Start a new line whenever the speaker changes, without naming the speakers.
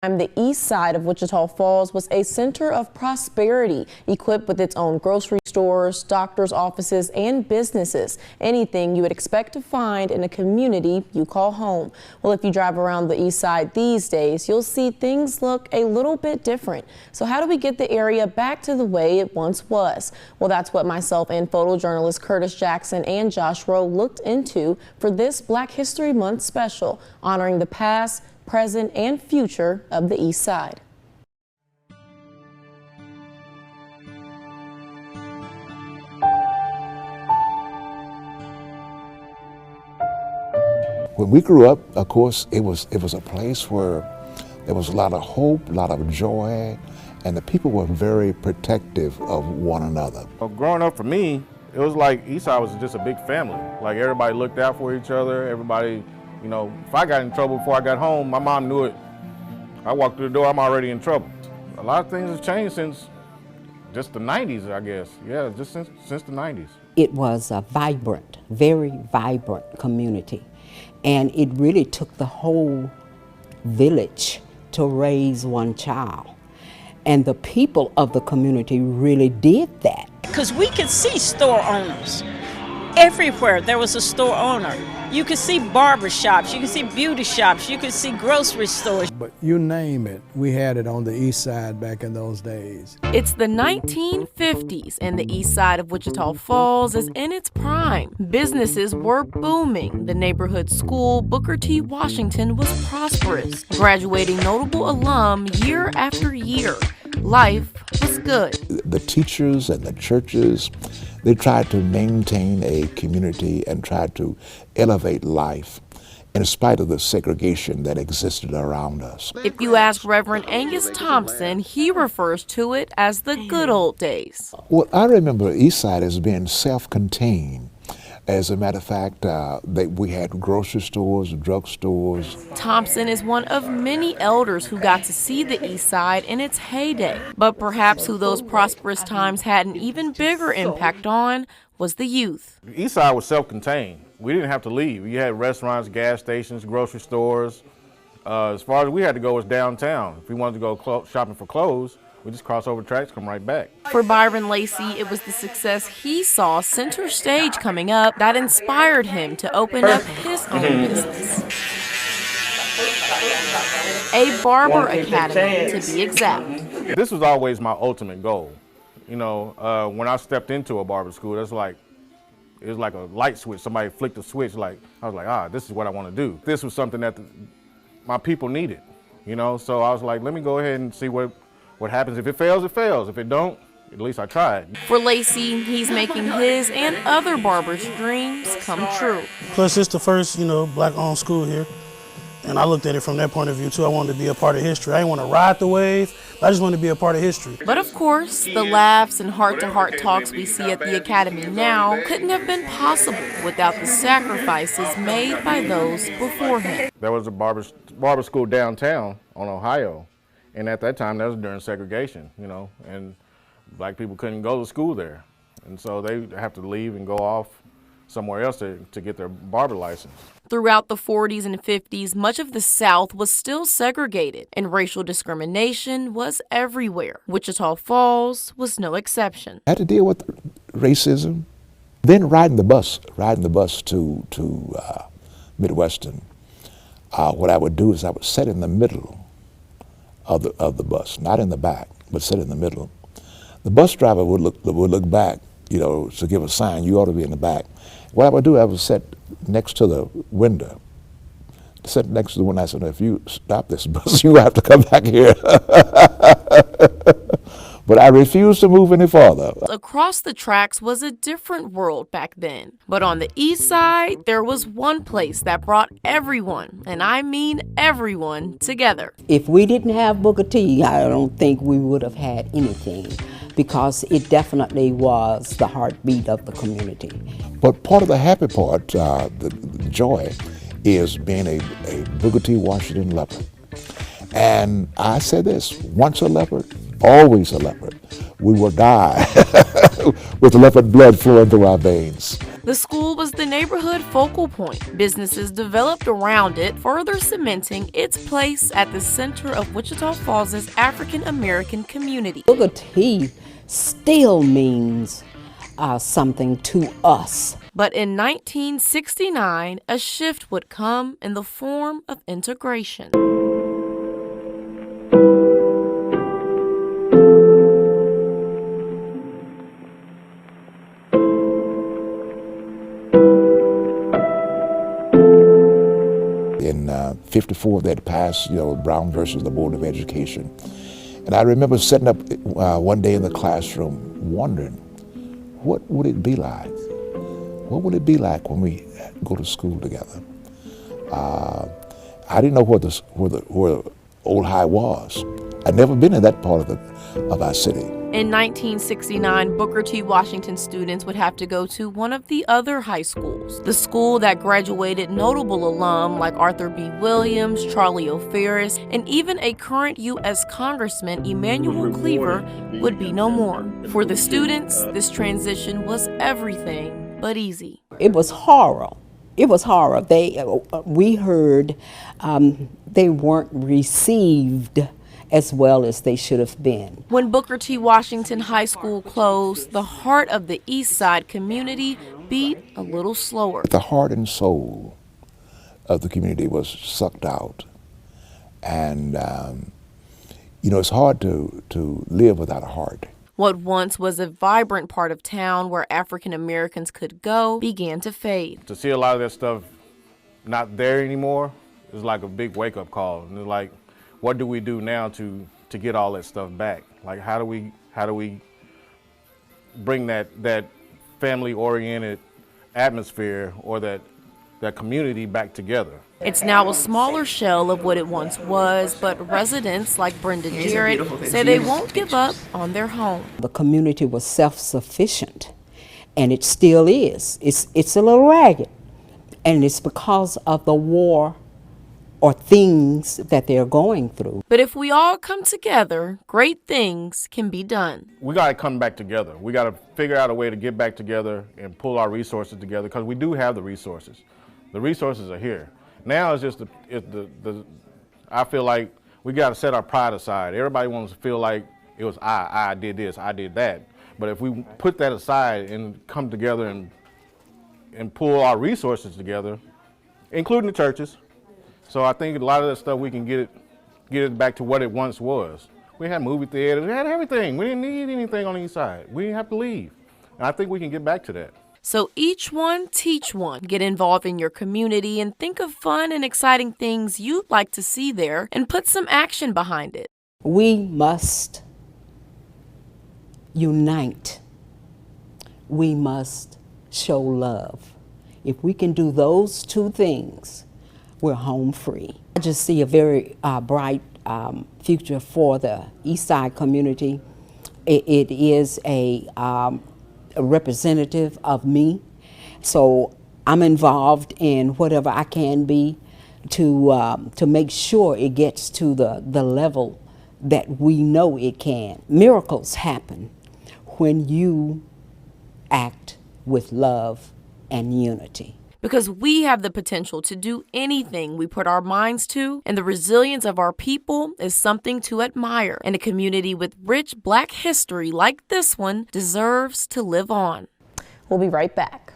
The east side of Wichita Falls was a center of prosperity, equipped with its own grocery stores, doctors' offices, and businesses. Anything you would expect to find in a community you call home. Well, if you drive around the east side these days, you'll see things look a little bit different. So how do we get the area back to the way it once was? Well, that's what myself and photojournalists Curtis Jackson and Josh Rowe looked into for this Black History Month special, honoring the past, present, and future of the East Side.
When we grew up, of course, it was a place where there was a lot of hope, a lot of joy, and the people were very protective of one another.
Well, growing up for me, it was like Eastside was just a big family. Like everybody looked out for each other, everybody. You know, if I got in trouble before I got home, my mom knew it. I walked through the door, I'm already in trouble. A lot of things have changed since just the 90s, I guess. Yeah, just since the 90s.
It was a vibrant, very vibrant community. And it really took the whole village to raise one child. And the people of the community really did that.
Because we could see store owners. Everywhere there was a store owner. You could see barber shops, you could see beauty shops, you could see grocery stores.
But you name it, we had it on the east side back in those days.
It's the 1950s and the east side of Wichita Falls is in its prime. Businesses were booming. The neighborhood school, Booker T. Washington, was prosperous, graduating notable alum year after year. Life was good.
The teachers and the churches, they tried to maintain a community and tried to elevate life in spite of the segregation that existed around us.
If you ask Reverend Angus Thompson, he refers to it as the good old days.
Well, I remember Eastside as being self-contained. As a matter of fact, we had grocery stores, drug stores.
Thompson is one of many elders who got to see the East Side in its heyday. But perhaps who those prosperous times had an even bigger impact on was the youth.
The East Side was self-contained. We didn't have to leave. You had restaurants, gas stations, grocery stores. As far as we had to go was downtown. If we wanted to go shopping for clothes, we just cross over tracks, come right back.
For Byron Lacey, it was the success he saw center stage coming up that inspired him to open up his own business. A barber academy, to be exact.
This was always my ultimate goal. You know, when I stepped into a barber school, it was like a light switch. Somebody flicked a switch. I was like, this is what I want to do. This was something that my people needed. You know, so I was like, let me go ahead and see what happens. If it fails, it fails. If it don't, at least I tried.
For Lacey, he's making his and other barbers' dreams come true.
Plus, it's the first, Black-owned school here. And I looked at it from that point of view, too. I wanted to be a part of history. I didn't want to ride the wave. I just wanted to be a part of history.
But of course, the laughs and heart-to-heart talks we see at the Academy now couldn't have been possible without the sacrifices made by those before him.
There was a barber school downtown on Ohio. And at that time, that was during segregation, and Black people couldn't go to school there. And so they have to leave and go off somewhere else to get their barber license.
Throughout the 40s and 50s, much of the South was still segregated, and racial discrimination was everywhere. Wichita Falls was no exception.
I had to deal with racism. Then riding the bus to Midwestern, what I would do is I would sit in the middle of the bus, not in the back, but sit in the middle. The bus driver would look back, to give a sign, you ought to be in the back. What I would do, I would sit next to the window. I said, if you stop this bus, you have to come back here. But I refused to move any farther.
Across the tracks was a different world back then. But on the east side, there was one place that brought everyone, and I mean everyone, together.
If we didn't have Booker T, I don't think we would have had anything, because it definitely was the heartbeat of the community.
But part of the happy part, the joy, is being a Booker T. Washington leopard. And I say this, once a leopard, always a leopard. We will die with leopard blood flowing through our veins.
The school was the neighborhood focal point. Businesses developed around it, further cementing its place at the center of Wichita Falls' African American community.
Booker T still means something to us.
But in 1969, a shift would come in the form of integration.
In 54, they had passed, Brown versus the Board of Education. And I remember sitting up one day in the classroom wondering, what would it be like? What would it be like when we go to school together? I didn't know where Old High was. I'd never been in that part of our city.
In 1969, Booker T. Washington students would have to go to one of the other high schools, the school that graduated notable alum like Arthur B. Williams, Charlie O'Ferris, and even a current U.S. Congressman, Emanuel Cleaver, would be no more. For the students, this transition was everything but easy.
It was horror. It was horror. We heard they weren't received as well as they should have been.
When Booker T. Washington High School closed, the heart of the East Side community beat a little slower.
The heart and soul of the community was sucked out. And, it's hard to live without a heart.
What once was a vibrant part of town where African Americans could go began to fade.
To see a lot of that stuff not there anymore is like a big wake-up call. And it's like, what do we do now to get all that stuff back? Like, how do we bring that family-oriented atmosphere or that community back together?
It's now a smaller shell of what it once was, but residents like Brendan Jarrett say they won't give up on their home.
The community was self-sufficient, and it still is. It's a little ragged, and it's because of the war or things that they're going through.
But if we all come together, great things can be done.
We got to come back together. We got to figure out a way to get back together and pull our resources together, because we do have the resources. The resources are here. Now it's just I feel like we got to set our pride aside. Everybody wants to feel like it was I did this, I did that. But if we put that aside and come together and pull our resources together, including the churches, so I think a lot of that stuff we can get it back to what it once was. We had movie theaters, we had everything. We didn't need anything on the east side. We didn't have to leave. And I think we can get back to that.
So each one, teach one. Get involved in your community and think of fun and exciting things you'd like to see there and put some action behind it.
We must unite. We must show love. If we can do those two things, we're home free. I just see a very bright future for the East Side community. It is a representative of me, so I'm involved in whatever I can be to make sure it gets to the level that we know it can. Miracles happen when you act with love and unity.
Because we have the potential to do anything we put our minds to, and the resilience of our people is something to admire. And a community with rich Black history like this one deserves to live on. We'll be right back.